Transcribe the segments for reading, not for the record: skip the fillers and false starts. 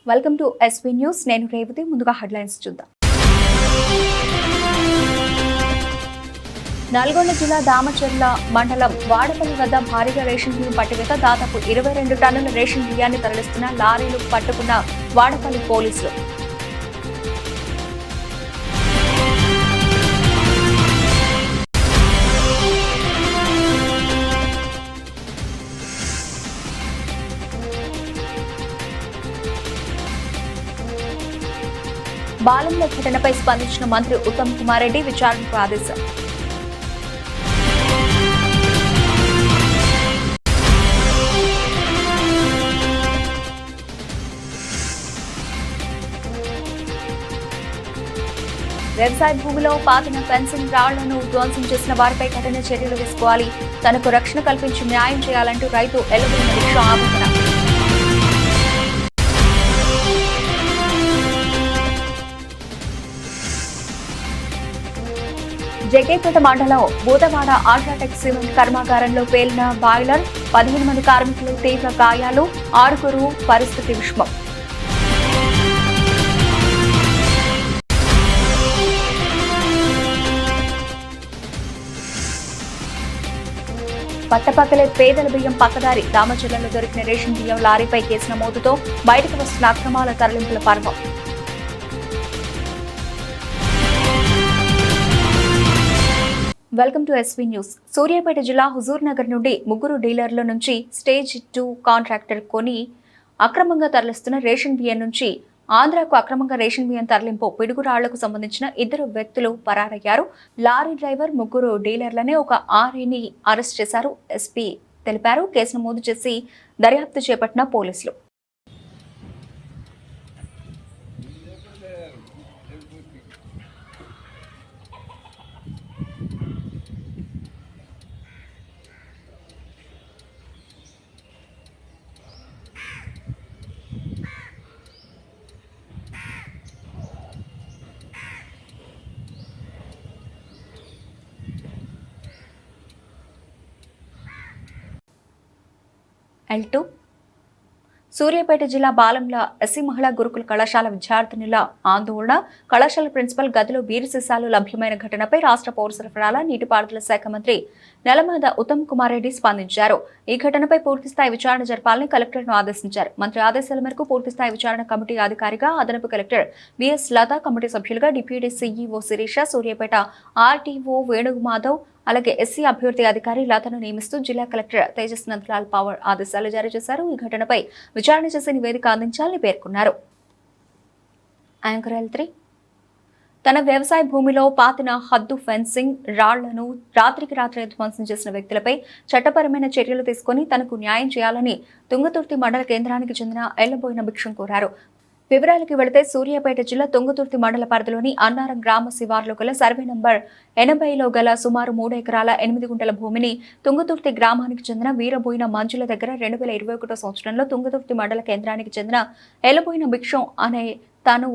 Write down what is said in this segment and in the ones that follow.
Welcome to SV news. నేను రేవతి. ముందుగా headlines చూద్దాం. నల్గొండ జిల్లా దామచర్ల మండలం వాడపల్లి వద్ద భారీగా రేషన్ బియ్యం పట్టివేత. దాదాపు 22 టన్నుల రేషన్ బియ్యాన్ని తరలిస్తున్న లారీలు పట్టుకున్న వాడపల్లి పోలీసులు. బాలంల ఘటనపై స్పందించిన మంత్రి ఉత్తమ్ కుమార్ రెడ్డి విచారణకు ఆదేశం. వ్యవసాయ భూమిలో పాతిన ఫెన్సింగ్ రాళ్లను ధ్వంసం చేసిన వారిపై కఠిన చర్యలు తీసుకోవాలి. తనకు రక్షణ కల్పించి న్యాయం చేయాలంటూ రైతు ఎల్లబోయిన దీక్ష ఆవేదన. జగ్గేపేట మండలం బూదవాడ అల్ట్రాటెక్ సిమెంట్ కర్మాగారంలో పేలిన బాయిలర్. 15 మంది కార్మికులు తీవ్ర గాయాలు, 6 పరిస్థితి విషమం. పట్టపక్కలే పేదల బియ్యం పక్కదారి. దామచర్లలో దొరికిన రేషన్ బియ్యం లారీపై కేసు నమోదుతో బయటకు వస్తున్న అక్రమాల తరలింపుల పర్వం. Welcome to SV news. Suryapet జిల్లా హుజూర్ నగర్ నుండి 3 డీలర్ల నుంచి స్టేజ్ 2 కాంట్రాక్టర్ కొని అక్రమంగా తరలిస్తున్న రేషన్ బియ్యం నుంచి ఆంధ్రాకు అక్రమంగా రేషన్ బియ్యం తరలింపు. పిడుగురాళ్లకు సంబంధించిన 2 వ్యక్తులు పరారయ్యారు. లారీ డ్రైవర్, 3 డీలర్లనే ఒక ఆర్ఐని అరెస్ట్ చేశారు ఎస్పీ తెలిపారు. కేసు నమోదు చేసి దర్యాప్తు చేపట్టిన పోలీసులు. L2 సూర్యాపేట జిల్లా బాలంల ఎస్సీ మహిళా గురుకుల కళాశాల విద్యార్థినుల ఆందోళన. కళాశాల ప్రిన్సిపల్ గదిలో బీరు సీసాలు లభ్యమైన ఘటనపై రాష్ట్ర పౌర సరఫరాల నీటిపారుదల శాఖ మంత్రి నెలమాద ఉత్తమ్ కుమార్ రెడ్డి స్పందించారు. ఈ ఘటనపై పూర్తిస్థాయి విచారణ జరపాలని కలెక్టర్ను ఆదేశించారు. మంత్రి ఆదేశాల మేరకు పూర్తిస్థాయి విచారణ కమిటీ అధికారిగా అదనపు కలెక్టర్ విఎస్ లత, కమిటీ సభ్యులుగా deputy CEO Sirisha, Suryapet RTO Venumadhav, అలాగే ఎస్సీ అభివృద్ధి అధికారి లతను నియమిస్తూ జిల్లా కలెక్టర్ తేజస్ నందలాల్ పవర్ ఆదేశాలు జారీ చేశారు. ఈ ఘటనపై విచారణ చేసి నివేదిక అందించాలని పేర్కొన్నారు. యాంకర్ L3 తన వ్యవసాయ భూమిలో పాతిన హద్దు ఫెన్సింగ్ రాళ్లను రాత్రికి రాత్రి ధ్వంసం చేసిన వ్యక్తులపై చట్టపరమైన చర్యలు తీసుకుని తనకు న్యాయం చేయాలని తుంగతుర్తి మండల కేంద్రానికి చెందిన ఎల్లబోయిన భిక్షం కోరారు. వివరాలకు వెళితే సూర్యాపేట జిల్లా తుంగతుర్తి మండల పరిధిలోని అన్నారం గ్రామ శివార్లో గల సర్వే నంబర్ 80లో గల సుమారు 3 ఎకరాల 8 గుంటల భూమిని తుంగతుర్తి గ్రామానికి చెందిన వీరబోయిన మంజుల దగ్గర 2021 సంవత్సరంలో తుంగతుర్తి మండల కేంద్రానికి చెందిన ఎల్లబోయిన భిక్షం అనే తాను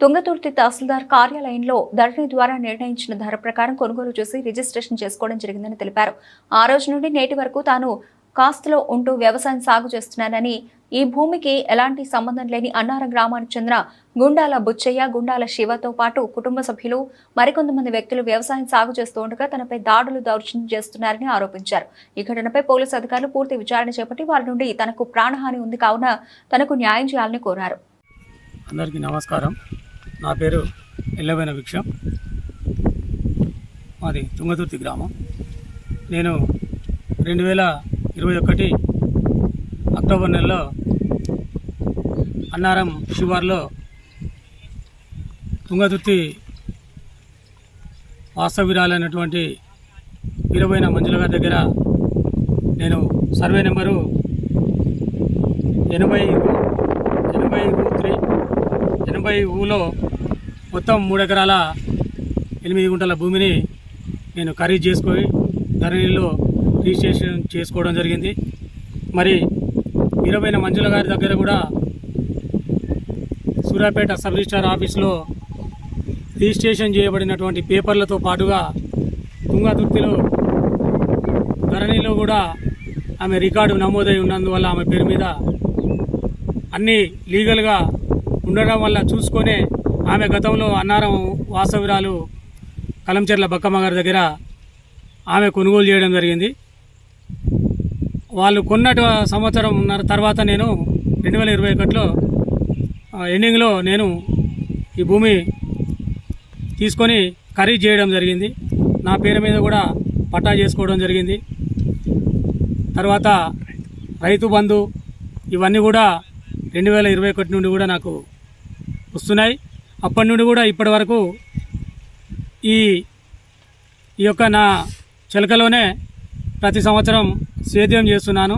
తుంగతుర్తి తహసీల్దార్ కార్యాలయంలో ధరణి ద్వారా నిర్ణయించిన ధర ప్రకారం కొనుగోలు చేసి రిజిస్ట్రేషన్ చేసుకోవడం జరిగిందని తెలిపారు. ఆ రోజు నుండి నేటి వరకు తాను కాస్తులో ఉంటూ వ్యవసాయం సాగు చేస్తున్నానని, ఈ భూమికి ఎలాంటి సంబంధం లేని అన్నారం గ్రామానికి చెందిన గుండాల బుచ్చయ్య, గుండాల శివతో పాటు కుటుంబ సభ్యులు మరికొంతమంది వ్యక్తులు వ్యవసాయం సాగు చేస్తూ ఉండగా తనపై దాడులు దౌర్జన్యం చేస్తున్నారని ఆరోపించారు. ఈ ఘటనపై పోలీసు అధికారులు పూర్తి విచారణ చేపట్టి వారి నుండి తనకు ప్రాణహాని ఉంది కావున తనకు న్యాయం చేయాలని కోరారు. అందరికీ నమస్కారం. నా పేరు ఎల్లబోయిన భిక్షం. మాది తుంగతుర్తి గ్రామం. నేను 2021 అక్టోబర్ నెలలో అన్నారం శివార్లో తుంగతుర్తి వాస్తవ్యురాలైనటువంటి వీరబోయిన మంజుల గారి దగ్గర నేను సర్వే నెంబరు 80ఊలో మొత్తం 3 ఎకరాల 8 గుంటల భూమిని నేను ఖరీదు చేసుకొని ధరణిలో రిజిస్ట్రేషన్ చేసుకోవడం జరిగింది. మరి వీరబోయిన మంజుల గారి దగ్గర కూడా సూర్యాపేట సబ్ రిజిస్ట్రార్ ఆఫీస్లో రిజిస్ట్రేషన్ చేయబడినటువంటి పేపర్లతో పాటుగా తుంగతుర్తిలో ధరణిలో కూడా ఆమె రికార్డు నమోదై ఉన్నందువల్ల ఆమె పేరు మీద అన్ని లీగల్గా ఉండడం వల్ల చూసుకొని ఆమె గతంలో అన్నారం వాసవిరాలు కలంచెర్ల బక్కమ్మ గారి దగ్గర ఆమె కొనుగోలు చేయడం జరిగింది. వాళ్ళు కొన్నట సంవత్సరం ఉన్నర తర్వాత నేను 2021లో ఎండింగ్లో నేను ఈ భూమి తీసుకొని ఖరీదు చేయడం జరిగింది. నా పేరు మీద కూడా పట్టా చేసుకోవడం జరిగింది. తర్వాత రైతు బంధు ఇవన్నీ కూడా 2021 నుండి కూడా నాకు వస్తున్నాయి. అప్పటి నుండి కూడా ఇప్పటి వరకు ఈ యొక్క నా చిలకలోనే ప్రతి సంవత్సరం సేద్యం చేస్తున్నాను.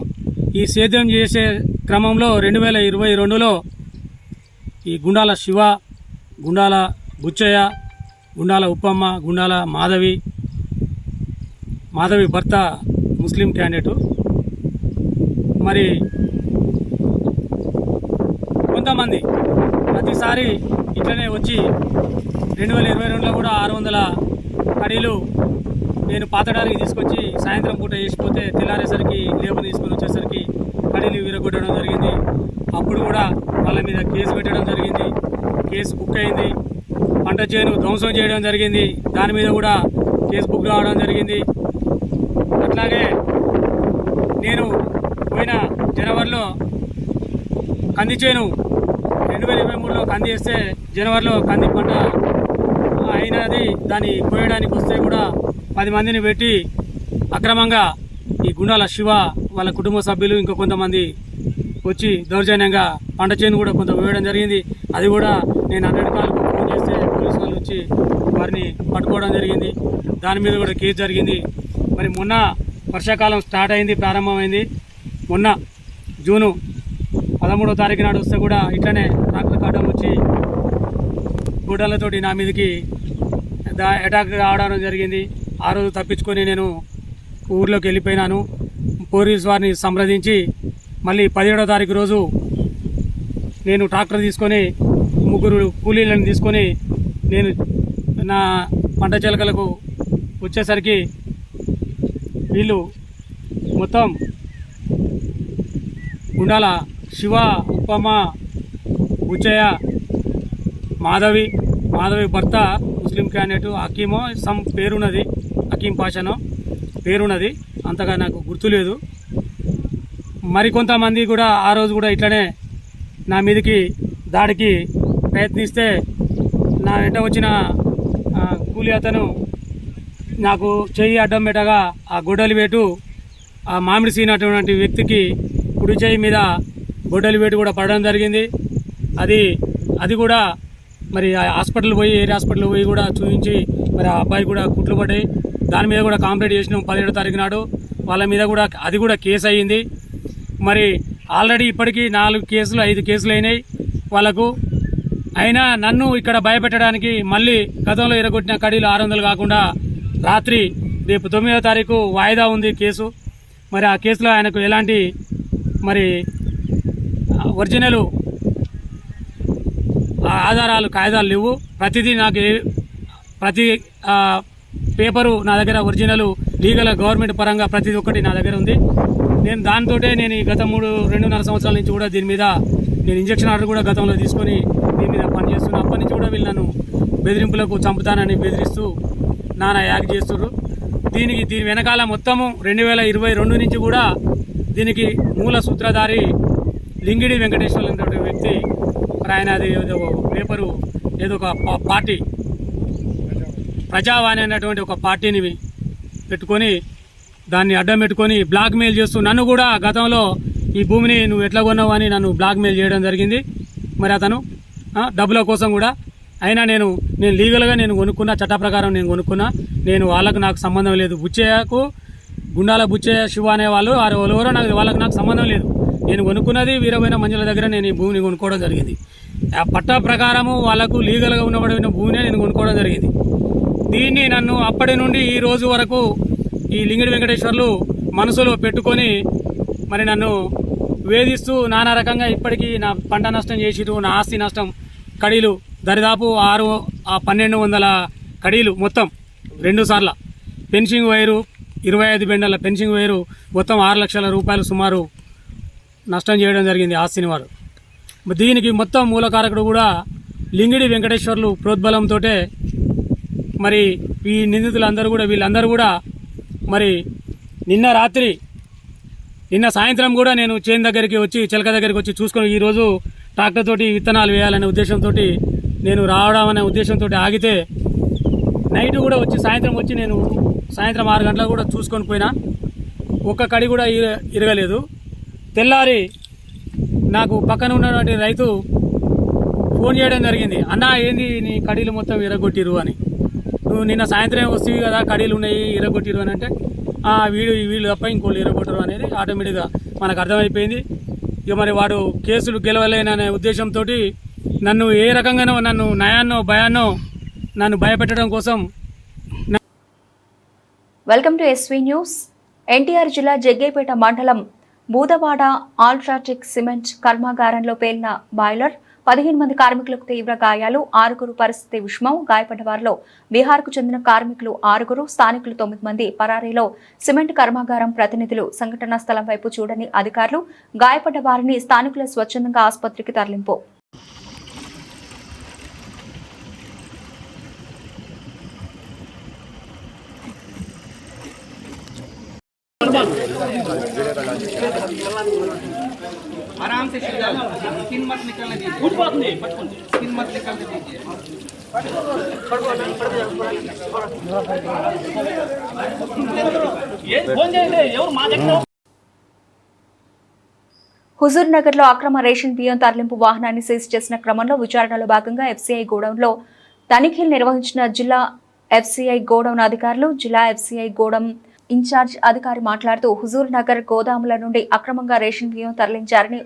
ఈ సేద్యం చేసే క్రమంలో 2022లో ఈ గుండాల శివ, గుండాల బుచ్చయ్య, గుండాల ఉప్పమ్మ, గుండాల మాధవి భర్త ముస్లిం క్యాండిడేటు, మరి కొంతమంది ప్రతిసారి ఇట్లనే వచ్చి 2022లో కూడా 600 కడీలు నేను పాతడానికి తీసుకొచ్చి సాయంత్రం పూట వేసిపోతే తెల్లారేసరికి లేబర్ తీసుకొని వచ్చేసరికి కడీలు విరగొట్టడం జరిగింది. అప్పుడు కూడా వాళ్ళ మీద కేసు పెట్టడం జరిగింది. కేసు బుక్ అయింది. పంట చేను ధ్వంసం చేయడం జరిగింది. దాని మీద కూడా కేసు బుక్ రావడం జరిగింది. అట్లాగే నేను పోయిన జనవరిలో కంది చేను 2023లో కంది వేస్తే జనవరిలో కంది పంట అయినది. దాన్ని కోయడానికి వస్తే కూడా 10 మందిని పెట్టి అక్రమంగా ఈ గుండాల శివ వాళ్ళ కుటుంబ సభ్యులు ఇంకా కొంతమంది వచ్చి దౌర్జన్యంగా పంట చేను కూడా కొంత వేయడం జరిగింది. అది కూడా నేను 100 కాలకు ఫోన్ చేస్తే పోలీసు వాళ్ళు వచ్చి వారిని పట్టుకోవడం జరిగింది. దాని మీద కూడా కేసు జరిగింది. మరి మొన్న వర్షాకాలం స్టార్ట్ అయింది, ప్రారంభమైంది. మొన్న జూను 13వ తారీఖు నాడు వస్తే కూడా ఇట్లనే ట్రాక్టర్ అడ్డం వచ్చి గుడ్డలతోటి నా మీదకి అటాక్ రావడం జరిగింది. ఆ రోజు తప్పించుకొని నేను ఊర్లోకి వెళ్ళిపోయినాను. పోలీసు వారిని సంప్రదించి మళ్ళీ 17వ తారీఖు రోజు నేను ట్రాక్టర్ తీసుకొని 3 కూలీలను తీసుకొని నేను నా పంట చిలకలకు వచ్చేసరికి వీళ్ళు మొత్తం గుండాల శివ, ఉప్పమ్మ, బుచ్చయ్య, మాధవి భర్త ముస్లిం క్యాండిడేటు హకీమో సమ్ పేరున్నది, హకీం పాషానో పేరున్నది, అంతగా నాకు గుర్తులేదు. మరికొంతమంది కూడా ఆ రోజు కూడా ఇట్లనే నా మీదకి దాడికి ప్రయత్నిస్తే నా వెంట వచ్చిన కూలి అతను నాకు చెయ్యి అడ్డం పెట్టగా ఆ గొడ్డలి వేటు ఆ మామిడి సీనటువంటి వ్యక్తికి కుడి చెయ్యి మీద గొడ్డలి వేటు కూడా పడడం జరిగింది. అది కూడా మరి హాస్పిటల్ పోయి ఏరియా హాస్పిటల్ పోయి కూడా చూపించి మరి ఆ అబ్బాయి కూడా కుట్లు పడ్డాయి. దాని మీద కూడా కంప్లైంట్ చేసినాం 17వ తారీఖు నాడు. వాళ్ళ మీద కూడా అది కూడా కేసు అయ్యింది. మరి ఆల్రెడీ ఇప్పటికీ 4 కేసులు 5 కేసులు అయినాయి వాళ్ళకు. అయినా నన్ను ఇక్కడ భయపెట్టడానికి మళ్ళీ గతంలో ఎరగొట్టిన కడీలు 600 కాకుండా రాత్రి రేపు 9వ తారీఖు వాయిదా ఉంది కేసు. మరి ఆ కేసులో ఆయనకు ఎలాంటి మరి ఒరిజినల్ ఆధారాలు కాయిదాలు లేవు. ప్రతిదీ నాకు ప్రతి పేపరు నా దగ్గర ఒరిజినల్ లీగల్ గవర్నమెంట్ పరంగా ప్రతి ఒక్కటి నా దగ్గర ఉంది. నేను దాంతోటే నేను ఈ గత 2.5 సంవత్సరాల నుంచి కూడా దీని మీద నేను ఇంజక్షన్ ఆర్డర్ కూడా గతంలో తీసుకొని దీని మీద పనిచేస్తున్నాను. అప్పటి నుంచి కూడా వీళ్ళు నన్ను బెదిరింపులకు చంపుతానని బెదిరిస్తూ నానా యాక్ట్ చేస్తున్నారు. దీని వెనకాల మొత్తము 2022 నుంచి కూడా దీనికి మూల సూత్రధారి లింగిడి వెంకటేశ్వర అనేటువంటి వ్యక్తి. ఆయన అది పేపరు ఏదో ఒక పార్టీ ప్రజావాణి అనేటువంటి ఒక పార్టీని పెట్టుకొని దాన్ని అడ్డం పెట్టుకొని బ్లాక్ మెయిల్ చేస్తూ నన్ను కూడా గతంలో ఈ భూమిని నువ్వు ఎట్లా కొన్నావు అని నన్ను బ్లాక్ మెయిల్ చేయడం జరిగింది. మరి అతను డబ్బుల కోసం కూడా. అయినా నేను లీగల్గా నేను కొనుక్కున్నా, చట్ట ప్రకారం నేను కొనుక్కున్నా. నేను నాకు సంబంధం లేదు. బుచ్చయ్యకు గుండాల బుచ్చయ్య శివ అనే వాళ్ళు ఎవరో నాకు సంబంధం లేదు. నేను కొనుక్కున్నది వీరమైన మంజుల దగ్గర నేను ఈ భూమిని కొనుక్కోవడం జరిగింది. ఆ పట్టా ప్రకారము వాళ్ళకు లీగల్గా ఉన్నబడిన భూమినే నేను కొనుక్కోవడం జరిగింది. దీన్ని నన్ను అప్పటి నుండి ఈ రోజు వరకు ఈ లింగిడి వెంకటేశ్వర్లు మనసులో పెట్టుకొని మరి నన్ను వేధిస్తూ నానా రకంగా ఇప్పటికీ నా పంట నష్టం చేసిరు, నా ఆస్తి నష్టం కడీలు దరిదాపు 1200 కడీలు మొత్తం 2 సార్ల పెన్షింగ్ వైరు 25 బెండల పెన్షింగ్ వైరు మొత్తం 6 లక్షల రూపాయలు సుమారు నష్టం చేయడం జరిగింది ఆస్తిని వారు. దీనికి మొత్తం మూలకారకుడు కూడా లింగిడి వెంకటేశ్వర్లు ప్రోద్బలంతో మరి ఈ నిందితులందరూ కూడా వీళ్ళందరూ కూడా మరి నిన్న సాయంత్రం కూడా నేను చేను దగ్గరికి వచ్చి చిలక దగ్గరికి వచ్చి చూసుకొని ఈరోజు ట్రాక్టర్ తోటి విత్తనాలు వేయాలనే ఉద్దేశంతో నేను రావడం అనే ఉద్దేశంతో ఆగితే నైట్ కూడా వచ్చి సాయంత్రం నేను సాయంత్రం 6 గంటలకు కూడా చూసుకొని పోయినా ఒక్క కడి కూడా ఇరగలేదు. తెల్లారి నాకు పక్కన ఉన్నటువంటి రైతు ఫోన్ చేయడం జరిగింది, అన్న ఏంది నీ కడీలు మొత్తం ఇరగొట్టిరు అని. నువ్వు నిన్న సాయంత్రం వస్తేవి కదా కడీలు ఉన్నాయి ఇరగొట్టిరు అని అంటే వీళ్ళు తప్ప ఇంకోళ్ళు ఇరగొట్టరు అనేది ఆటోమేటిక్గా మనకు అర్థమైపోయింది. ఇక మరి వాడు కేసులు గెలవలేననే ఉద్దేశంతో నన్ను ఏ రకంగానో నన్ను నయాన్నో భయాన్నో నన్ను భయపెట్టడం కోసం. Welcome to SV news. NTR జిల్లా జగ్గైపేట మండలం బూదవాడ ఆల్ట్రాటెక్ సిమెంట్ కర్మాగారంలో పేలిన బాయిలర్ 15 మంది కార్మికులకు తీవ్ర గాయాలు, 6 పరిస్థితి విషమం. గాయపడ్డ వారిలో బీహార్కు చెందిన కార్మికులు 6, స్థానికులు 9 మంది. పరారీలో సిమెంట్ కర్మాగారం ప్రతినిధులు. సంఘటనా స్థలం వైపు చూడని అధికారులు. గాయపడ్డ వారిని స్థానికుల స్వచ్ఛందంగా ఆసుపత్రికి తరలింపు. आराम से स्किन मत निकलने दीजिए, कुछ बात नहीं, स्किन मत निकलने दीजिए। ये बोल जाएंगे ఎవరు మా దగ్గర. హుజూర్ నగర్ లో అక్రమ రేషన్ బియ్యం తరలింపు వాహనాన్ని సీజ్ చేసిన క్రమంలో విచారణలో భాగంగా ఎఫ్సీఐ గోడౌన్లో తనిఖీలు నిర్వహించిన జిల్లా ఎఫ్సీఐ గోడౌన్ అధికారులు. జిల్లా ఎఫ్సీఐ గోడౌన్ ఇన్ఛార్జ్ అధికారి మాట్లాడుతూ హుజూర్ నగర్ గోదాముల నుండి అక్రమంగా రేషన్ బియ్యం తరలించారని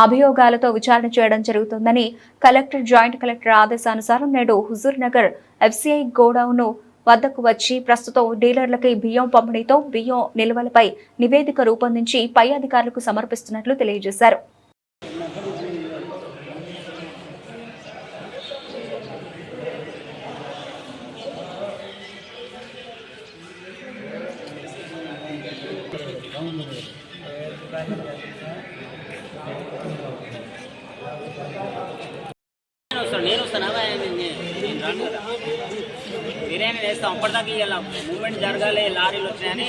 అభియోగాలతో విచారణ చేయడం జరుగుతుందని కలెక్టర్, జాయింట్ కలెక్టర్ ఆదేశానుసారం నేడు హుజూర్ నగర్ ఎఫ్సీఐ గోడౌన్ వద్దకు వచ్చి ప్రస్తుతం డీలర్లకి బియ్యం పంపిణీతో బియ్యం నిల్వలపై నివేదిక రూపొందించి పై అధికారులకు సమర్పిస్తున్నట్లు తెలియజేశారు. నేను వస్తాను బిర్యానీ వేస్తాం. అప్పటిదాకా ఇలా మూమెంట్ జరగాలి, లారీలు వచ్చినాయని.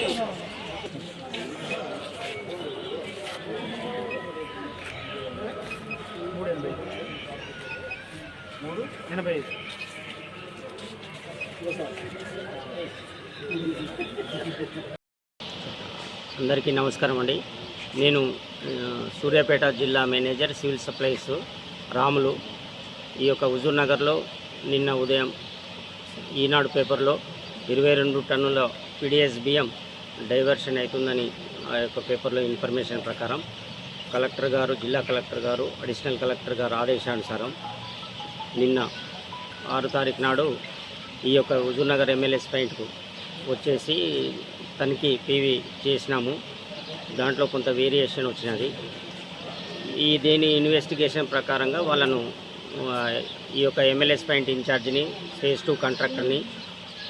అందరికీ నమస్కారం అండి. నేను సూర్యాపేట జిల్లా మేనేజర్ సివిల్ సప్లైస్ రాములు. ఈ యొక్క హుజూర్ నగర్లో నిన్న ఉదయం ఈనాడు పేపర్లో 22 టన్నుల పీడిఎస్ బియ్యం డైవర్షన్ అవుతుందని ఆ యొక్క పేపర్లో ఇన్ఫర్మేషన్ ప్రకారం కలెక్టర్ గారు, జిల్లా కలెక్టర్ గారు, అడిషనల్ కలెక్టర్ గారు ఆదేశానుసారం నిన్న 6 తారీఖు నాడు ఈ యొక్క హుజూర్ నగర్ ఎమ్మెల్యేస్ పాయింట్కు వచ్చేసి తనిఖీ పీవీ చేసినాము. దాంట్లో కొంత వేరియేషన్ వచ్చినది. దీని ఇన్వెస్టిగేషన్ ప్రకారంగా వాళ్ళను ఈ యొక్క ఎమ్మెల్యేస్ పాయింట్ ఇన్ఛార్జిని, ఫేజ్ 2 కాంట్రాక్టర్ని,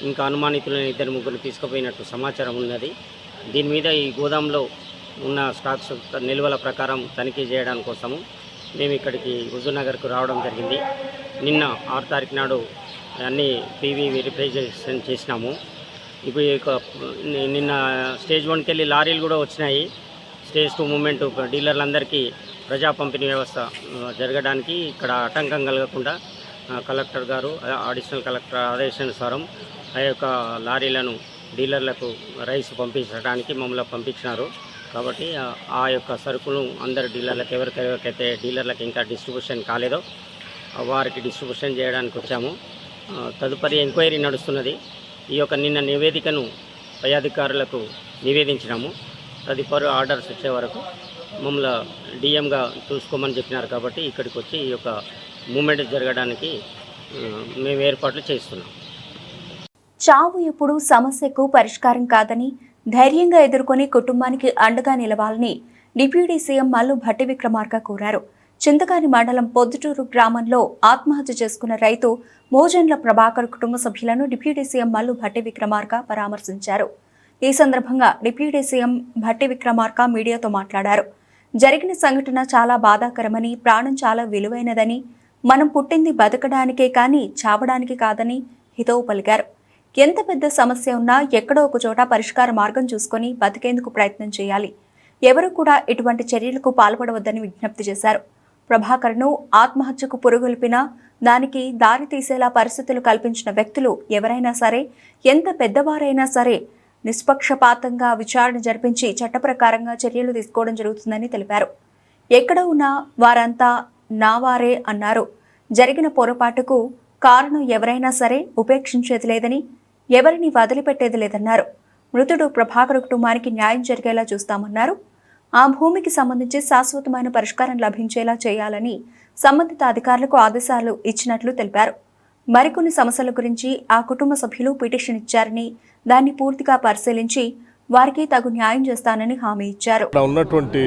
ఇంకా అనుమానితులని 2-3 తీసుకుపోయినట్టు సమాచారం ఉన్నది. దీని మీద ఈ గోదాంలో ఉన్న స్టాక్స్ నిల్వల ప్రకారం తనిఖీ చేయడానికి కోసము మేము ఇక్కడికి హుజూర్ నగర్కు రావడం జరిగింది. నిన్న 6 తారీఖు నాడు అన్ని పీవీ వెరిఫికేషన్ చేసినాము. ఇప్పుడు నిన్న స్టేజ్ 1కి వెళ్ళి లారీలు కూడా వచ్చినాయి. స్టేజ్ 2 మూమెంట్ డీలర్లందరికీ ప్రజా పంపిణీ వ్యవస్థ జరగడానికి ఇక్కడ ఆటంకం కలగకుండా కలెక్టర్ గారు, అడిషనల్ కలెక్టర్ ఆదేశానుసారం ఆ యొక్క లారీలను డీలర్లకు రైస్ పంపించడానికి మమ్మల్ని పంపించినారు. కాబట్టి ఆ యొక్క సరుకులు అందరు డీలర్లకు ఎవరికైతే డీలర్లకు ఇంకా డిస్ట్రిబ్యూషన్ కాలేదో వారికి డిస్ట్రిబ్యూషన్ చేయడానికి వచ్చాము. తదుపరి ఎంక్వైరీ నడుస్తున్నది. ఈ యొక్క నిన్న నివేదికను పై అధికారులకు నివేదించినాము. తదుపరి ఆర్డర్స్ వచ్చే వరకు మమ్మల్ని డిఎంగా చూసుకోమని చెప్పినారు. కాబట్టి ఇక్కడికి వచ్చి ఈ యొక్క మూమెంట్ జరగడానికి మేము ఏర్పాట్లు చేస్తున్నాం. చావు ఎప్పుడు సమస్యకు పరిష్కారం కాదని ధైర్యంగా ఎదుర్కొని కుటుంబానికి అండగా నిలవాలని డిప్యూటీ సీఎం మల్లు భట్టి విక్రమార్క కోరారు. చింతకాని మండలం పొద్దుటూరు గ్రామంలో ఆత్మహత్య చేసుకున్న రైతు మోజండ్ల ప్రభాకర్ కుటుంబ సభ్యులను డిప్యూటీ సీఎం మల్లు భట్టి విక్రమార్క పరామర్శించారు. ఈ సందర్భంగా డిప్యూటీ సీఎం భట్టి విక్రమార్క మీడియాతో మాట్లాడారు. జరిగిన సంఘటన చాలా బాధాకరమని, ప్రాణం చాలా విలువైనదని, మనం పుట్టింది బతకడానికే కానీ చావడానికి కాదని హితవు పలికారు. ఎంత పెద్ద సమస్య ఉన్నా ఎక్కడో ఒక చోట పరిష్కార మార్గం చూసుకొని బతికేందుకు ప్రయత్నం చేయాలి. ఎవరు కూడా ఇటువంటి చర్యలకు పాల్పడవద్దని విజ్ఞప్తి చేశారు. ప్రభాకర్ను ఆత్మహత్యకు పురుగొల్పినా దానికి దారి తీసేలా పరిస్థితులు కల్పించిన వ్యక్తులు ఎవరైనా సరే, ఎంత పెద్దవారైనా సరే నిష్పక్షపాతంగా విచారణ జరిపించి చట్టప్రకారంగా చర్యలు తీసుకోవడం జరుగుతుందని తెలిపారు. ఎక్కడ ఉన్నా వారంతా నావారే అన్నారు. జరిగిన పొరపాటుకు కారణం ఎవరైనా సరే ఉపేక్షించేది లేదని, ఎవరిని వదిలిపెట్టేది లేదన్నారు. మృతుడు ప్రభాకర్ కుటుంబానికి న్యాయం జరిగేలా చూస్తామన్నారు. ఆ భూమికి సంబంధించి శాశ్వతమైన పరిష్కారం లభించేలా చేయాలని సంబంధిత అధికారులకు ఆదేశాలు ఇచ్చినట్లు తెలిపారు. మరికొన్ని సమస్యల గురించి ఆ కుటుంబ సభ్యులు పిటిషన్ ఇచ్చారని, దాన్ని పూర్తిగా పరిశీలించి వారికి తగు న్యాయం చేస్తానని హామీ ఇచ్చారు. ఉన్నటువంటి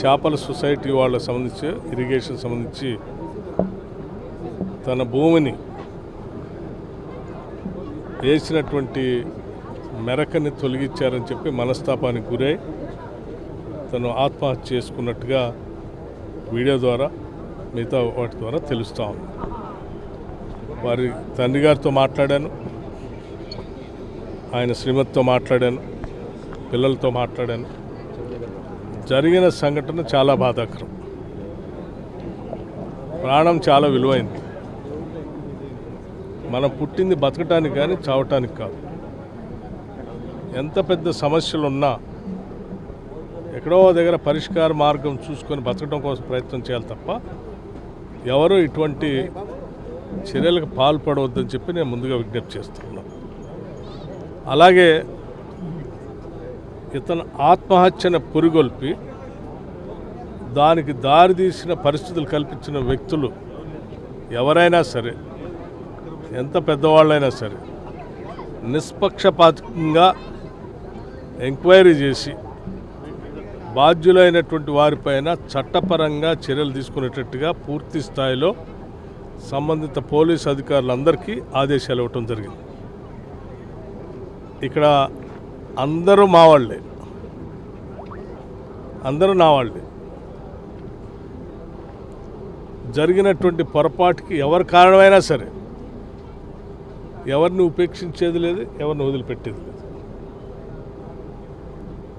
చేపల సొసైటీ వాళ్ళకి సంబంధించి ఇరిగేషన్ సంబంధించి తన భూమిని వేసినటువంటి మెరకని తొలగించారని చెప్పి మనస్తాపానికి గురై తను ఆత్మహత్య చేసుకున్నట్టుగా వీడియో ద్వారా మిగతా వాటి ద్వారా తెలుస్తూ ఉంది. వారి తండ్రి గారితో మాట్లాడాను, ఆయన శ్రీమతితో మాట్లాడాను, పిల్లలతో మాట్లాడాను. జరిగిన సంఘటన చాలా బాధాకరం. ప్రాణం చాలా విలువైంది. మనం పుట్టింది బతకటానికి కానీ చావటానికి కాదు. ఎంత పెద్ద సమస్యలు ఉన్నా ఎక్కడో దగ్గర పరిష్కార మార్గం చూసుకొని బతకడం కోసం ప్రయత్నం చేయాలి తప్ప ఎవరూ ఇటువంటి చర్యలకు పాల్పడవద్దని చెప్పి నేను ముందుగా విజ్ఞప్తి చేస్తున్నాను. అలాగే ఇతను ఆత్మహత్యను పురిగొల్పి దానికి దారితీసిన పరిస్థితులు కల్పించిన వ్యక్తులు ఎవరైనా సరే, ఎంత పెద్దవాళ్ళైనా సరే, నిష్పక్షపాతంగా ఎంక్వైరీ చేసి బాధ్యులైనటువంటి వారిపైన చట్టపరంగా చర్యలు తీసుకునేటట్టుగా పూర్తి స్థాయిలో సంబంధిత పోలీసు అధికారులందరికీ ఆదేశాలు ఇవ్వటం జరిగింది. ఇక్కడ అందరూ మా వాళ్ళే, అందరూ నా వాళ్ళే. జరిగినటువంటి పొరపాటుకి ఎవరి కారణమైనా సరే ఎవరిని ఉపేక్షించేది లేదు, ఎవరిని వదిలిపెట్టేది లేదు.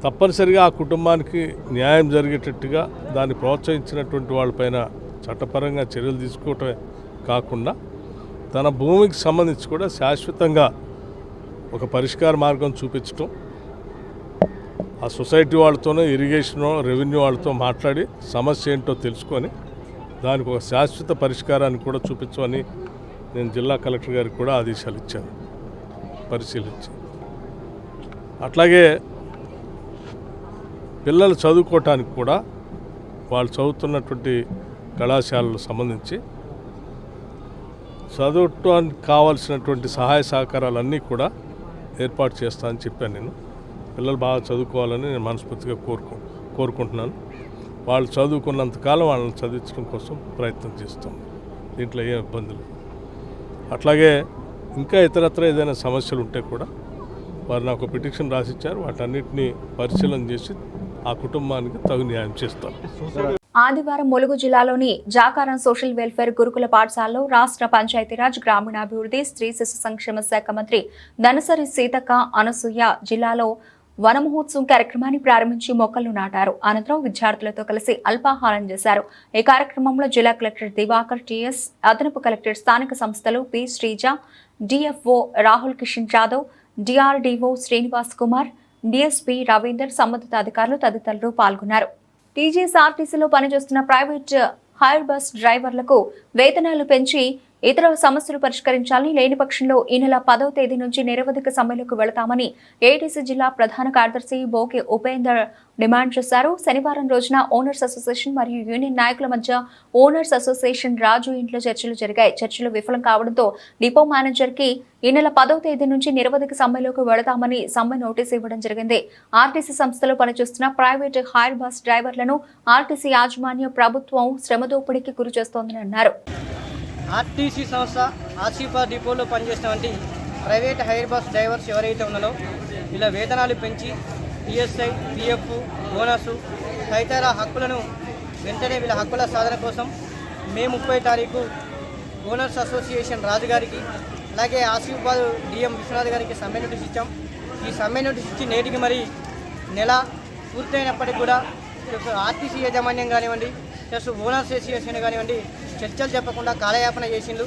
తప్పనిసరిగా ఆ కుటుంబానికి న్యాయం జరిగేటట్టుగా దాన్ని ప్రోత్సహించినటువంటి వాళ్ళపైన చట్టపరంగా చర్యలు తీసుకోవటమే కాకుండా తన భూమికి సంబంధించి కూడా శాశ్వతంగా ఒక పరిష్కార మార్గం చూపించటం, ఆ సొసైటీ వాళ్ళతోనో ఇరిగేషన్ రెవెన్యూ వాళ్ళతో మాట్లాడి సమస్య ఏంటో తెలుసుకొని దానికి ఒక శాశ్వత పరిష్కారాన్ని కూడా చూపించమని నేను జిల్లా కలెక్టర్ గారికి కూడా ఆదేశాలు ఇచ్చాను, పరిశీలించి. అట్లాగే పిల్లలు చదువుకోవటానికి కూడా వాళ్ళు చదువుతున్నటువంటి కళాశాలకు సంబంధించి చదవటానికి కావాల్సినటువంటి సహాయ సహకారాలన్నీ కూడా ఏర్పాటు చేస్తానని చెప్పాను. నేను పిల్లలు బాగా చదువుకోవాలని నేను మనస్ఫూర్తిగా కోరుకుంటున్నాను. వాళ్ళు చదువుకున్నంతకాలం వాళ్ళని చదివించడం కోసం ప్రయత్నం చేస్తాం. దీంట్లో ఏ ఇబ్బందులు. అట్లాగే ఇంకా ఇతరత్ర ఏదైనా సమస్యలు ఉంటే కూడా వారు నాకు పిటిషన్ రాసిచ్చారు. వాటన్నిటిని పరిశీలన చేసి ఆ కుటుంబానికి తగు న్యాయం చేస్తాను. ఆదివారం ములుగు జిల్లాలోని జాకారం సోషల్ వెల్ఫేర్ గురుకుల పాఠశాలలో రాష్ట్ర పంచాయతీరాజ్ గ్రామీణాభివృద్ధి స్త్రీ శిశు సంక్షేమ శాఖ మంత్రి ధనసరి సీతక్క అనసూయ జిల్లాలో వన మహోత్సవం కార్యక్రమాన్ని ప్రారంభించి మొక్కలు నాటారు. అనంతరం విద్యార్థులతో కలిసి అల్పాహారం చేశారు. ఈ కార్యక్రమంలో జిల్లా కలెక్టర్ దివాకర్ టిఎస్, అదనపు కలెక్టర్ స్థానిక సంస్థలు P Sreeja, DFO Rahul Kishan Jadhav, DRDO Srinivas Kumar, DSP Ravinder, సంబంధిత అధికారులు తదితరులు పాల్గొన్నారు. టీజీఎస్ఆర్టీసీలో పనిచేస్తున్న ప్రైవేట్ హైర్ బస్ డ్రైవర్లకు వేతనాలు పెంచి ఇతర సమస్యలు పరిష్కరించాలని, లేని పక్షంలో ఈ నెల 10వ తేదీ నుంచి నిరవధిక సమ్మెలకు వెళతామని ఏటీసీ జిల్లా ప్రధాన కార్యదర్శి బోకే ఉపేందర్ డిమాండ్ చేశారు. శనివారం రోజున ఓనర్స్ అసోసియేషన్ మరియు యూనియన్ నాయకుల మధ్య ఓనర్స్ అసోసియేషన్ రాజు ఇంట్లో చర్చలు జరిగాయి. చర్చలు విఫలం కావడంతో డిపో మేనేజర్ కి ఈ నెల 10వ తేదీ నుంచి నిరవధిక సమ్మెలోకి వెళతామని సమ్మె నోటీసు ఇవ్వడం జరిగింది. ఆర్టీసీ సంస్థలో పనిచేస్తున్న ప్రైవేట్ హైర్ బస్ డ్రైవర్లను ఆర్టీసీ యాజమాన్య ప్రభుత్వం శ్రమదోపిడీకి గురి చేస్తోందని అన్నారు. ఆర్టీసీ సంస్థ ఆసిఫా డిపోలో పనిచేసినటువంటి ప్రైవేట్ హైర్ బస్ డ్రైవర్స్ ఎవరైతే ఉన్నారో ఇలా వేతనాలు పెంచి ఈఎస్ఐ, పిఎఫ్, బోనస్ తదితర హక్కులను వెంటనే వీళ్ళ హక్కుల సాధన కోసం మే 30 తారీఖు ఓనర్స్ అసోసియేషన్ రాజు గారికి అలాగే ఆసిఫాబాద్ డిఎం విశ్వనాథ్ గారికి సమ్మె నోటీస్ ఇచ్చాం. ఈ సమ్మె నోటీస్ ఇచ్చి నేటికి మరి నెల పూర్తయినప్పటికీ కూడా ఆర్టీసీ యాజమాన్యం కానివ్వండి ప్లస్ ఓనర్స్ అసోసియేషన్ కానివ్వండి చర్చలు చెప్పకుండా కాలయాపన చేసిండు.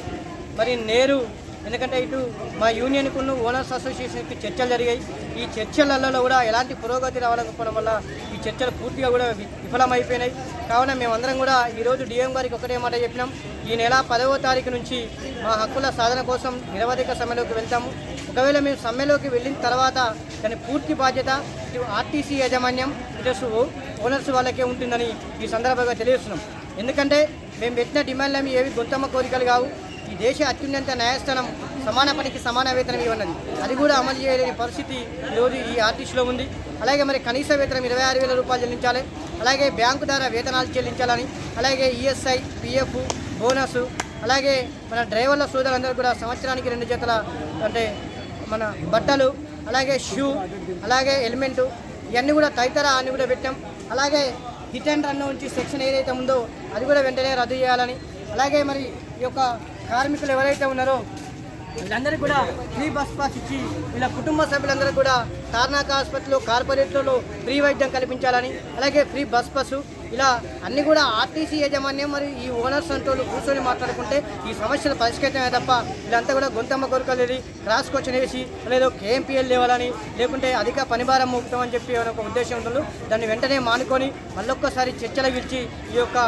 మరి నేరు ఎందుకంటే ఇటు మా యూనియన్కును ఓనర్స్ అసోసియేషన్కి చర్చలు జరిగాయి. ఈ చర్చలలో కూడా ఎలాంటి పురోగతి రావాలనుకోవడం వల్ల ఈ చర్చలు పూర్తిగా కూడా విఫలమైపోయినాయి. కావున మేమందరం కూడా ఈరోజు డిఎం గారికి ఒకటే మాట చెప్పినాం, ఈ నెల 10వ తారీఖు నుంచి మా హక్కుల సాధన కోసం నిరవధిక సమ్మెలోకి వెళ్తాము. ఒకవేళ మేము సమ్మెలోకి వెళ్ళిన తర్వాత దాని పూర్తి బాధ్యత ఇటు ఆర్టీసీ యాజమాన్యం ఇటు ఓనర్స్ వాళ్ళకే ఉంటుందని ఈ సందర్భంగా తెలియజేస్తున్నాం. ఎందుకంటే మేము పెట్టిన డిమాండ్లు ఏవి గొంతమ్మ కోరికలు కావు. ఈ దేశ అత్యున్నత న్యాయస్థానం సమాన పనికి సమాన వేతనం ఇవ్వన్నది, అది కూడా అమలు చేయలేని పరిస్థితి ఈరోజు ఈ ఆర్టీసీలో ఉంది. అలాగే మరి కనీస వేతనం 26,000 రూపాయలు చెల్లించాలి, అలాగే బ్యాంకు ద్వారా వేతనాలు చెల్లించాలని, అలాగే ఈఎస్ఐ, పిఎఫ్, బోనస్, అలాగే మన డ్రైవర్ల సోదరులందరూ కూడా సంవత్సరానికి 2 జతల అంటే మన బట్టలు, అలాగే షూ, అలాగే హెల్మెట్, ఇవన్నీ కూడా తదితర అన్నీ కూడా పెట్టాం. అలాగే హిట్ అండ్ రన్ నుంచి సెక్షన్ ఏదైతే ఉందో అది కూడా వెంటనే రద్దు చేయాలని, అలాగే మరి ఈ యొక్క కార్మికులు ఎవరైతే ఉన్నారో వీళ్ళందరికీ కూడా ఫ్రీ బస్ పాస్ ఇచ్చి వీళ్ళ కుటుంబ సభ్యులందరూ కూడా తార్నాక ఆసుపత్రిలో కార్పొరేట్లలో ఫ్రీ వైద్యం కల్పించాలని, అలాగే ఫ్రీ బస్ పాసు, ఇలా అన్నీ కూడా ఆర్టీసీ యాజమాన్యం మరి ఈ ఓనర్స్ అంటూ కూర్చొని మాట్లాడుకుంటే ఈ సమస్యలు పరిష్కరించమే తప్ప వీళ్ళంతా కూడా గొంతమ్మ కోరికలు వెళ్ళి క్రాస్ క్వశ్చన్ వేసి లేదో కేఎంపీఎల్ లేవాలని లేకుంటే అధిక పనిభారం మోపుతామని చెప్పి ఒక ఉద్దేశం ఉంటుంది. దాన్ని వెంటనే మానుకొని మళ్ళొక్కసారి చర్చలు పిలిచి ఈ యొక్క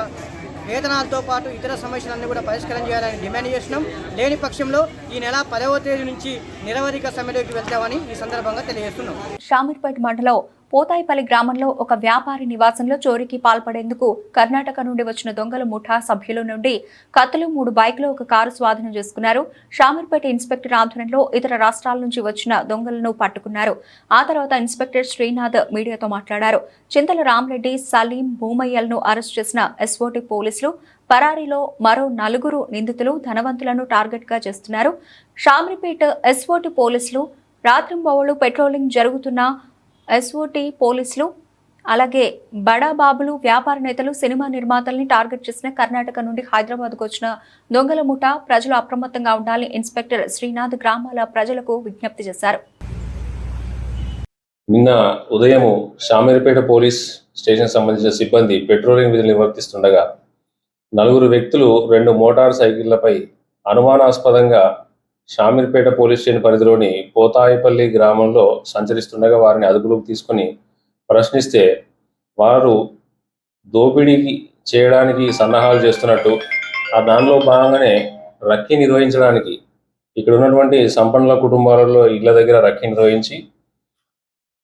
వేతనాలతో పాటు ఇతర సమస్యలన్నీ కూడా పరిష్కారం చేయాలని డిమాండ్ చేస్తున్నాం. లేని పక్షంలో ఈ నెల 10వ తేదీ నుంచి నిరవధిక సమ్మెలోకి వెళ్తామని ఈ సందర్భంగా తెలియజేస్తున్నాం. షామీర్పేట మండలం పోతాయిపల్లి గ్రామంలో ఒక వ్యాపారి నివాసంలో చోరీకి పాల్పడేందుకు కర్ణాటక నుండి వచ్చిన దొంగల ముఠా సభ్యుల నుండి కత్తులు, 3 బైకులు, ఒక కారు స్వాధీనం చేసుకున్నారు. షామీర్పేట ఇన్స్పెక్టర్ ఆధ్వర్యంలో ఇతర రాష్ట్రాల నుంచి వచ్చిన దొంగలను పట్టుకున్నారు. ఆ తర్వాత ఇన్స్పెక్టర్ శ్రీనాథ్ మీడియాతో మాట్లాడారు. చింతల రామరెడ్డి, సలీం, భూమయ్యలను అరెస్ట్ చేసిన ఎస్ఓటీ పోలీసులు పరారీలో మరో 4 నిందితులు ధనవంతులను టార్గెట్ గా చేస్తున్నారు. షామీర్పేట ఎస్ఓటీ పోలీసులు రాత్రింబవళ్లు పెట్రోలింగ్ జరుగుతున్న ఎస్ఓటీ పోలీసులు అలాగే బడాబాబులు, వ్యాపార నేతలు, సినిమా నిర్మాతల్ని టార్గెట్ చేసిన కర్ణాటక నుండి హైదరాబాద్కు వచ్చిన దొంగల ముఠా ప్రజలు అప్రమత్తంగా ఉండాలని ఇన్స్పెక్టర్ శ్రీనాథ్ గ్రామాల ప్రజలకు విజ్ఞప్తి చేశారు. నిన్న ఉదయం షామీర్పేట పోలీస్ స్టేషన్ సంబంధించిన సిబ్బంది పెట్రోలింగ్ విధులు నిర్వర్తిస్తుండగా 4 వ్యక్తులు 2 మోటార్ సైకిళ్లపై అనుమానాస్పదంగా షామీర్పేట పోలీస్ స్టేషన్ పరిధిలోని పోతాయిపల్లి గ్రామంలో సంచరిస్తుండగా వారిని అదుపులోకి తీసుకుని ప్రశ్నిస్తే వారు దోపిడీకి చేయడానికి సన్నాహాలు చేస్తున్నట్టు, ఆ దానిలో భాగంగానే రక్కీ నిర్వహించడానికి ఇక్కడ ఉన్నటువంటి సంపన్నుల కుటుంబాలలో ఇళ్ల దగ్గర రక్కీ నిర్వహించి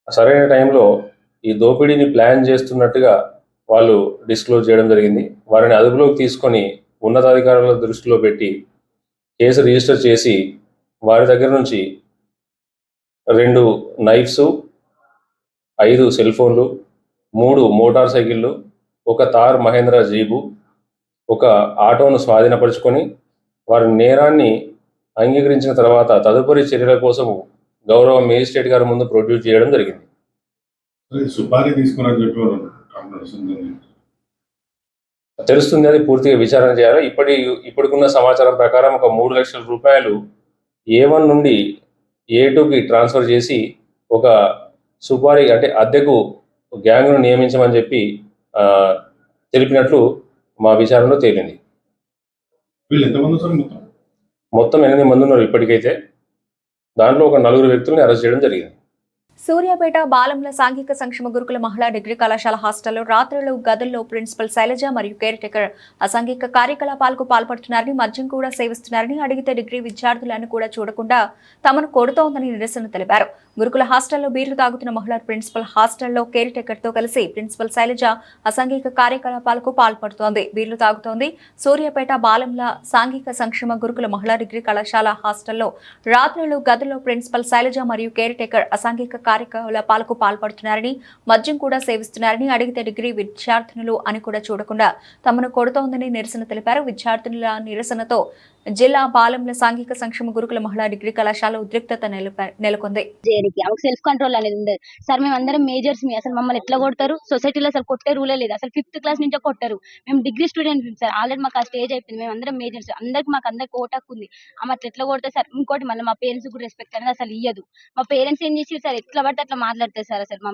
సరైన టైంలో ఈ దోపిడీని ప్లాన్ చేస్తున్నట్టుగా వాళ్ళు డిస్క్లోజ్ చేయడం జరిగింది. వారిని అదుపులోకి తీసుకొని ఉన్నతాధికారుల దృష్టిలో పెట్టి కేసు రిజిస్టర్ చేసి వారి దగ్గర నుంచి 2 నైఫ్స్, 5 సెల్ ఫోన్లు, 3 మోటార్ సైకిళ్ళు, 1 థార్ మహేంద్ర జీబు, 1 ఆటోను స్వాధీనపరుచుకొని వారి నేరాన్ని అంగీకరించిన తర్వాత తదుపరి చర్యల కోసం గౌరవ మేజిస్ట్రేట్ గారి ముందు ప్రొడ్యూస్ చేయడం జరిగింది. తెలుస్తుంది, అది పూర్తిగా విచారణ చేయాలి. ఇప్పటికున్న సమాచారం ప్రకారం ఒక 3 లక్షల రూపాయలు A1 నుండి A2కి ట్రాన్స్ఫర్ చేసి ఒక సుపారీ అంటే అద్దెకు గ్యాంగ్ను నియమించమని చెప్పి తెలిపినట్లు మా విచారణలో తేలింది. మొత్తం 8 మంది ఉన్నారు ఇప్పటికైతే. దాంట్లో ఒక 4 వ్యక్తులను అరెస్ట్ చేయడం జరిగింది. సూర్యాపేట బాలంల సాంఘిక సంక్షేమ గురుకుల మహిళా డిగ్రీ కళాశాల హాస్టల్లో రాత్రులు గదుల్లో ప్రిన్సిపల్ శైలజ మరియు కేర్ టేకర్ అసాంఘిక కార్యకలాపాలకు పాల్పడుతున్నారని, మద్యం కూడా సేవిస్తున్నారని, అడిగితే డిగ్రీ విద్యార్థులను కూడా చూడకుండా తమను కొడుతోందని నిరసన తెలిపారు. గురుకుల హాస్టల్లో బీర్లు తాగుతున్న మహిళా ప్రిన్సిపల్ హాస్టల్లో కేర్ టేకర్ తో కలిసి ప్రిన్సిపల్ శైలజ అసాంఘిక కార్యకలాపాలకు పాల్పడుతోంది, బీర్లు తాగుతోంది. సూర్యాపేట బాలంల సాంఘిక సంక్షేమ గురుకుల మహిళా డిగ్రీ కళాశాల హాస్టల్లో రాత్రులు గదుల్లో ప్రిన్సిపల్ శైలజ మరియు కేర్ టేకర్ అసాంఘిక కార్యకలాపాలకు పాల్పడుతున్నారని, మద్యం కూడా సేవిస్తున్నారని, అడిగితే డిగ్రీ విద్యార్థినులు అని కూడా చూడకుండా తమను కొడుతోందని నిరసన తెలిపారు. విద్యార్థినుల నిరసనతో జిల్లా బాలంల సాంఘిక సంక్షేమ గురుకుల మహిళా డిగ్రీ కళాశాల ఉద్రిక్తత నెలకొంది. ఆమెకు సెల్ఫ్ కంట్రోల్ అనేది ఉండదు సార్. మేము అందరం మేజర్స్ అసలు మమ్మల్ని ఎట్లా కొడతారు? సొసైటీలో అసలు కొట్టే రూలే లేదు. అసలు 5th క్లాస్ నుంచే కొట్టారు. మేము డిగ్రీ స్టూడెంట్స్ సార్. ఆల్రెడీ మాకు ఆ స్టేజ్ అయిపోయింది. మేము అందరం మేజర్స్, అందరికి ఓటాకు ఉంది. ఆమె అట్లా ఎట్లా కొడతారు సార్? ఇంకోటి మళ్ళీ మా పేరెంట్స్ కూడా రెస్పెక్ట్ అనేది అసలు ఇయ్యదు. మా పేరెంట్స్ ఏం చేసి సార్ ఎట్లా పడితే అట్లా మాట్లాడతారు సార్. అసలు మా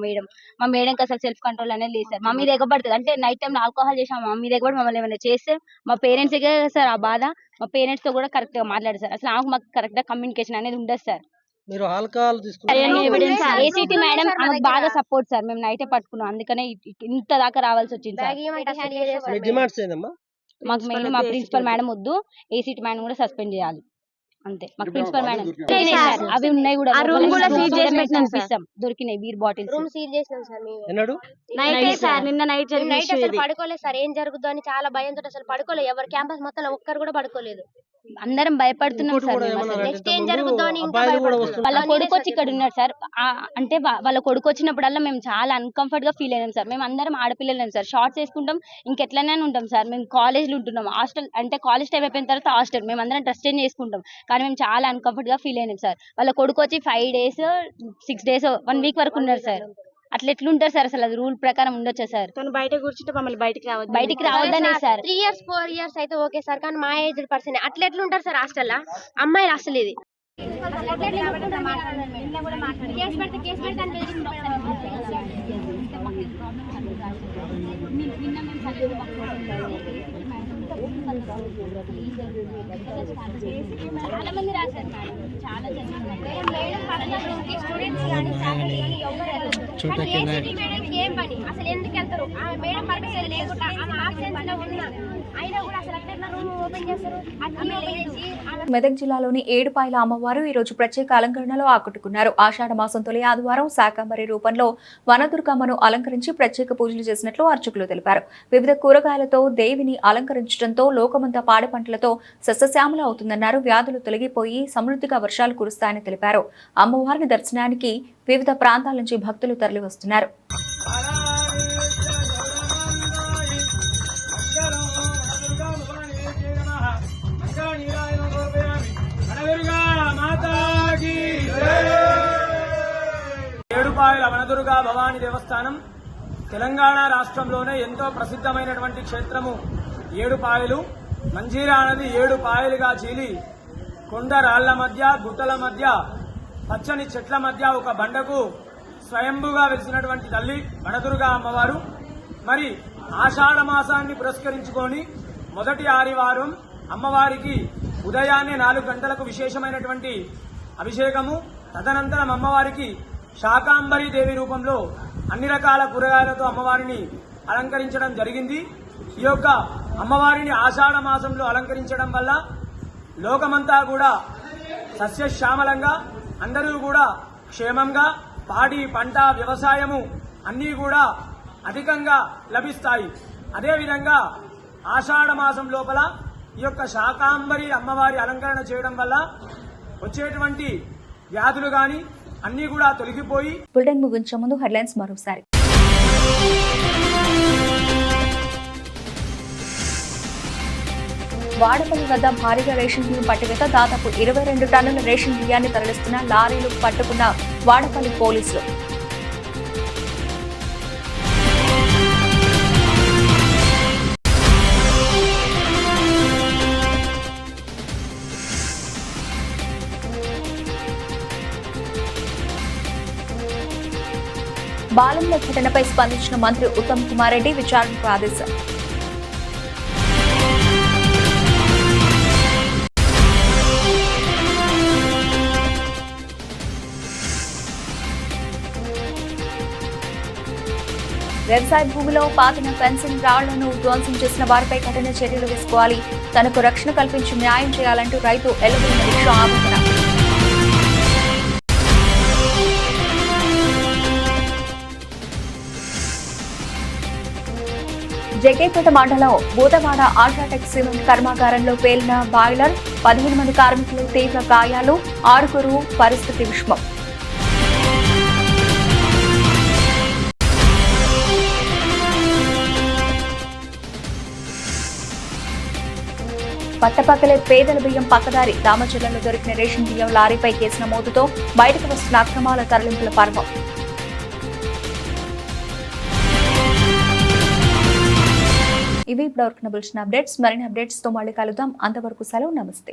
మేడంకి అసలు సెల్ఫ్ కంట్రోల్ అనేది లేదు సార్. మా మీద ఎగబడుతుంది. అంటే నైట్ టైం ఆల్కహాల్ చేసాం, మా మీద ఎగబడి మమ్మల్ని ఏమైనా చేస్తే మా పేరెంట్స్ సార్ ఆ బాధ. మా పేరెంట్స్ తో కూడా కరెక్ట్ గా మాట్లాడారు సార్. అసలు మాకు కరెక్ట్ గా కమ్యూనికేషన్ అనేది ఉండదు సార్. మీరు ఆల్కహాల్ ఏసీటీ మేడం ఆమెకు బాగా సపోర్ట్ సార్. మేము నైటే పట్టుకున్నాం, అందుకనే ఇంత దాకా రావాల్సి వచ్చింది సార్. మాకు మెయిన్ మా ప్రిన్సిపల్ మేడం వద్దు, ఏసీటీ మేడం కూడా సస్పెండ్ చేయాలి అంతే. మాకు ప్రిన్సిపల్ మేడం అవి ఉన్నాయి కూడా దొరికినాయి బీర్ బాటిల్స్. నిన్న నైట్ అసలు పడుకోలేదు సార్. ఏం జరుగుతుందో అని చాలా భయంతో అసలు పడుకోలేదు. ఎవరు క్యాంపస్ మొత్తం ఒక్కరు కూడా పడుకోలేదు. అందరం భయపడుతున్నాం సార్. నెక్స్ట్ ఏం జరుగుతుందో అని వాళ్ళ కొడుకు వచ్చి ఇక్కడ ఉన్నాడు సార్. అంటే వాళ్ళ కొడుకు వచ్చినప్పుడల్లా మేము చాలా అన్కంఫర్ట్ గా ఫీల్ అయినాం సార్. మేము అందరం ఆడపిల్లలేం సార్. షార్ట్స్ వేసుకుంటాం, ఇంకెట్లనే ఉంటాం సార్. మేము కాలేజ్లో ఉంటున్నాం. హాస్టల్ అంటే కాలేజ్ టైం అయిపోయిన తర్వాత హాస్టల్ మేము అందరం డ్రెస్ చేంజ్ చేసుకుంటాం. కానీ మేము చాలా అన్కంఫర్ట్ గా ఫీల్ అయినాం సార్. వాళ్ళ కొడుకు వచ్చి 5 days 6 days 1 week వరకు ఉన్నారు సార్. అట్లా ఎట్లుంటారు సార్? అసలు అది రూల్ ప్రకారం ఉండొచ్చా సార్? తను బయట కూర్చుంటే మమ్మల్ని బయటికి రావద్దనే సార్. 3 years 4 years అయితే ఓకే సార్, కానీ మా ఏజ్ పర్సన్ అట్లా ఎట్లుంటారు సార్ హాస్టల్? అమ్మాయిలు అసలు ఇది చాలా మంది రాశారు మేడం, చాలా ఏం పని అసలు ఎందుకు వెళ్తారు? మేడం పర్మిషన్ లేకుండా అయినా కూడా అసలు అట్లా రూమ్ ఓపెన్ చేస్తారు. మెదక్ జిల్లాలోని ఏడుపాయల అమ్మవారు ఈ రోజు ప్రత్యేక అలంకరణలో ఆకట్టుకున్నారు. ఆషాఢ మాసం తొలి ఆదివారం శాకంబరి రూపంలో వనదుర్గమ్మను అలంకరించి ప్రత్యేక పూజలు చేసినట్లు అర్చకులు తెలిపారు. వివిధ కూరగాయలతో దేవిని అలంకరించడంతో లోకమంతా పాడి పంటలతో సస్యశ్యామల అవుతుందన్నారు. వ్యాధులు తొలగిపోయి సమృద్ధిగా వర్షాలు కురుస్తాయని తెలిపారు. అమ్మవారిని దర్శనానికి వివిధ ప్రాంతాల నుంచి భక్తులు తరలివస్తున్నారు. ఏడుపాయల వనదుర్గా భవాని దేవస్థానం తెలంగాణ రాష్ట్రంలోనే ఎంతో ప్రసిద్ధమైనటువంటి క్షేత్రము ఏడుపాయలు. మంజీరా నది 7 పాయలుగా చీలి కొండ రాళ్ల మధ్య గుట్టల మధ్య పచ్చని చెట్ల మధ్య ఒక బండకు స్వయంభుగా వెలిసినటువంటి తల్లి వనదుర్గా అమ్మవారు. మరి ఆషాఢ మాసాన్ని పురస్కరించుకొని మొదటి ఆదివారం అమ్మవారికి ఉదయాన్నే 4 గంటలకు విశేషమైనటువంటి అభిషేకము, తదనంతరం అమ్మవారికి శాకాంబరి దేవి రూపంలో అన్ని రకాల కూరగాయలతో అమ్మవారిని అలంకరించడం జరిగింది. ఈ యొక్క అమ్మవారిని ఆషాఢ మాసంలో అలంకరించడం వల్ల లోకమంతా కూడా సస్యశ్యామలంగా, అందరూ కూడా క్షేమంగా పాడి పంట వ్యవసాయము అన్నీ కూడా అధికంగా లభిస్తాయి. అదేవిధంగా ఆషాఢ మాసం లోపల ఈ యొక్క శాకాంబరి అమ్మవారి అలంకరణ చేయడం వల్ల వచ్చేటువంటి వ్యాధులు గాని అన్నీ కూడా తొలగిపోయి. బులెటిన్ ముగించే ముందు హెడ్లైన్స్ మరోసారి. వాడపల్లి వద్ద భారీగా రేషన్ బియ్యం పట్టువేత దాదాపు 22 టన్నుల రేషన్ బియ్యాన్ని తరలిస్తున్న లారీలు పట్టుకున్న వాడపల్లి పోలీసులు. బాలంల ఘటనపై స్పందించిన మంత్రి ఉత్తమ్ కుమార్ రెడ్డి విచారణకు ఆదేశం. వ్యవసాయ భూమిలో పాతిన ఫెన్సింగ్ రాళ్లను ధ్వంసం చేసిన వారిపై కఠిన చర్యలు తీసుకోవాలి. తనకు రక్షణ కల్పించి న్యాయం చేయాలంటూ రైతు ఎల్లబడిన దీక్ష ఆవేదన. జగ్గైపేట మండలం బూతవాడ అల్ట్రాటెక్ సిమెంట్ కర్మాగారంలో పేలిన బాయిలర్, 15 మంది కార్మికులు తీవ్ర గాయాలు, 6 పరిస్థితి విషమం. పట్టపక్కలే పేదల బియ్యం పక్కదారి రామచర్లలో దొరికిన రేషన్ బియ్యం లారీపై కేసు నమోదుతో బయటకు వస్తున్న అక్రమాల తరలింపుల పర్వం. ఇవి ఇప్పుడు బులెటిన్ అప్డేట్స్. మరిన్ని అప్డేట్స్ తో మళ్ళీ కలుద్దాం. అంతవరకు సెలవు. నమస్తే.